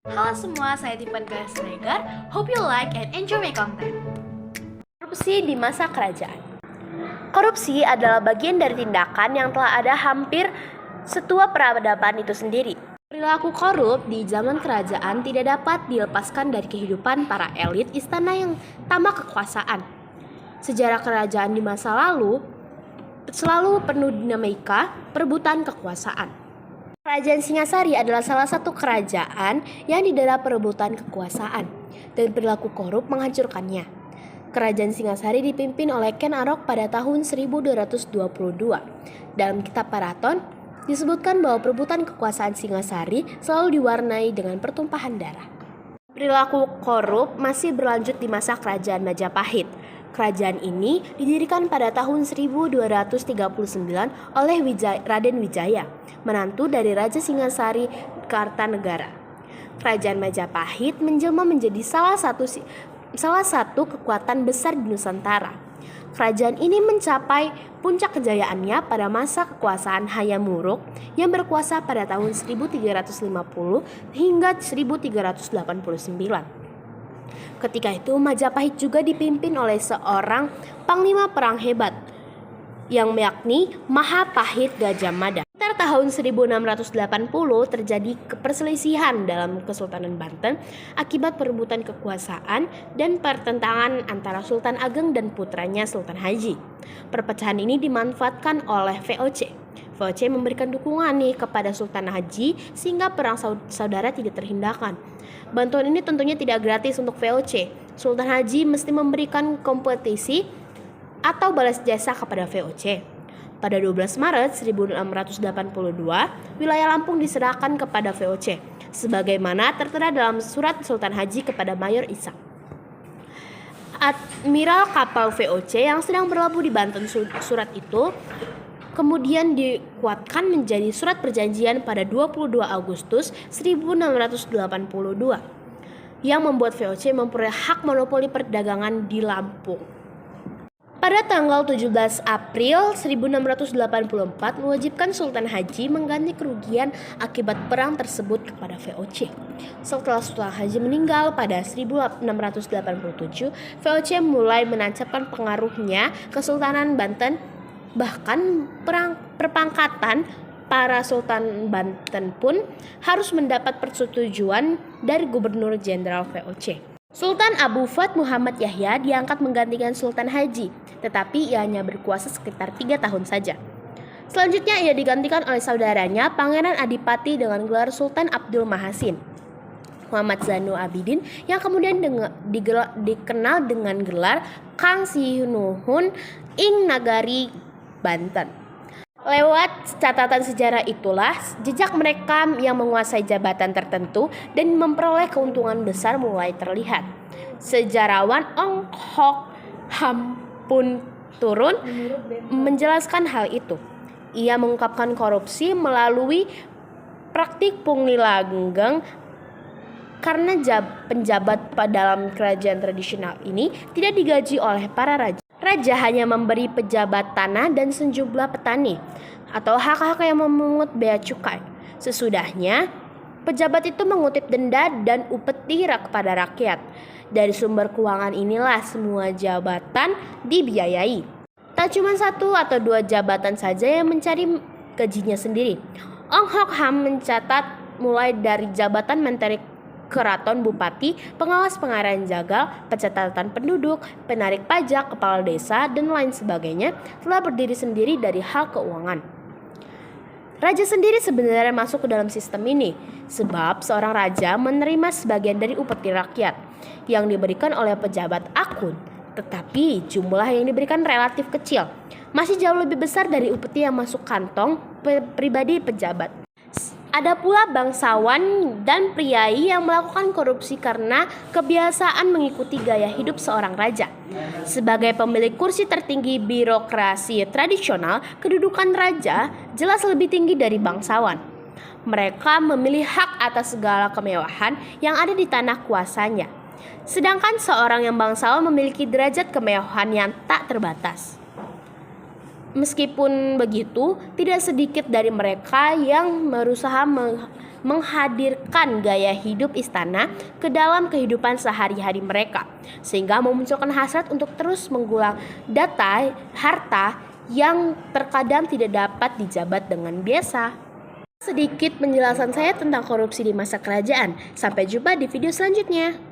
Halo semua, saya Tiffany Siregar. Hope you like and enjoy my content. Korupsi di masa kerajaan. Korupsi adalah bagian dari tindakan yang telah ada hampir setua peradaban itu sendiri. Perilaku korup di zaman kerajaan tidak dapat dilepaskan dari kehidupan para elit istana yang tamak kekuasaan. Sejarah kerajaan di masa lalu selalu penuh dinamika perebutan kekuasaan. Kerajaan Singasari adalah salah satu kerajaan yang didera perebutan kekuasaan dan perilaku korup menghancurkannya. Kerajaan Singasari dipimpin oleh Ken Arok pada tahun 1222. Dalam kitab Paraton disebutkan bahwa perebutan kekuasaan Singasari selalu diwarnai dengan pertumpahan darah. Perilaku korup masih berlanjut di masa kerajaan Majapahit. Kerajaan ini didirikan pada tahun 1239 oleh Raden Wijaya, menantu dari Raja Singasari Kartanegara. Kerajaan Majapahit menjelma menjadi salah satu kekuatan besar di Nusantara. Kerajaan ini mencapai puncak kejayaannya pada masa kekuasaan Hayam Wuruk yang berkuasa pada tahun 1350 hingga 1389. Ketika itu Majapahit juga dipimpin oleh seorang panglima perang hebat yang yakni Mahapahit Gajah Mada. Sekitar tahun 1680 terjadi perselisihan dalam Kesultanan Banten akibat perebutan kekuasaan dan pertentangan antara Sultan Ageng dan putranya Sultan Haji. Perpecahan ini dimanfaatkan oleh VOC. VOC memberikan dukungan kepada Sultan Haji sehingga perang saudara tidak terhindarkan. Bantuan ini tentunya tidak gratis untuk VOC. Sultan Haji mesti memberikan kompetisi atau balas jasa kepada VOC. Pada 12 Maret 1682, wilayah Lampung diserahkan kepada VOC, sebagaimana tertera dalam surat Sultan Haji kepada Mayor Ishak. Admiral kapal VOC yang sedang berlabuh di Banten. Surat itu kemudian dikuatkan menjadi surat perjanjian pada 22 Agustus 1682 yang membuat VOC memperoleh hak monopoli perdagangan di Lampung. Pada tanggal 17 April 1684 mewajibkan Sultan Haji mengganti kerugian akibat perang tersebut kepada VOC. Setelah Sultan Haji meninggal pada 1687, VOC mulai menancapkan pengaruhnya ke Kesultanan Banten. Bahkan perpangkatan para Sultan Banten pun harus mendapat persetujuan dari Gubernur Jenderal VOC. Sultan Abu Fat Muhammad Yahya diangkat menggantikan Sultan Haji, tetapi ia hanya berkuasa sekitar 3 tahun saja. Selanjutnya ia digantikan oleh saudaranya Pangeran Adipati dengan gelar Sultan Abdul Mahasin, Muhammad Zainul Abidin, yang kemudian dikenal dengan gelar Kang Sinuhun ing Nagari Banten. Lewat catatan sejarah itulah jejak mereka yang menguasai jabatan tertentu dan memperoleh keuntungan besar mulai terlihat. Sejarawan Ong Hok Ham pun turun menjelaskan hal itu. Ia mengungkapkan korupsi melalui praktik pungli langgeng karena penjabat dalam kerajaan tradisional ini tidak digaji oleh para raja. Raja hanya memberi pejabat tanah dan sejumlah petani atau hak-hak yang memungut bea cukai. Sesudahnya, pejabat itu mengutip denda dan upeti kepada rakyat. Dari sumber keuangan inilah semua jabatan dibiayai. Tak cuma 1 atau 2 jabatan saja yang mencari gajinya sendiri. Ong Hok Ham mencatat mulai dari jabatan Menteri Keraton, Bupati, pengawas pengarahan jagal, pencatatan penduduk, penarik pajak, kepala desa, dan lain sebagainya telah berdiri sendiri dari hal keuangan. Raja sendiri sebenarnya masuk ke dalam sistem ini, sebab seorang raja menerima sebagian dari upeti rakyat yang diberikan oleh pejabat akun, tetapi jumlah yang diberikan relatif kecil, masih jauh lebih besar dari upeti yang masuk kantong pribadi pejabat. Ada pula bangsawan dan priai yang melakukan korupsi karena kebiasaan mengikuti gaya hidup seorang raja. Sebagai pemilik kursi tertinggi birokrasi tradisional, kedudukan raja jelas lebih tinggi dari bangsawan. Mereka memilih hak atas segala kemewahan yang ada di tanah kuasanya. Sedangkan seorang yang bangsawan memiliki derajat kemewahan yang tak terbatas. Meskipun begitu, tidak sedikit dari mereka yang berusaha menghadirkan gaya hidup istana ke dalam kehidupan sehari-hari mereka, sehingga memunculkan hasrat untuk terus mengulang data harta yang terkadang tidak dapat dijabat dengan biasa. Sedikit penjelasan saya tentang korupsi di masa kerajaan. Sampai jumpa di video selanjutnya.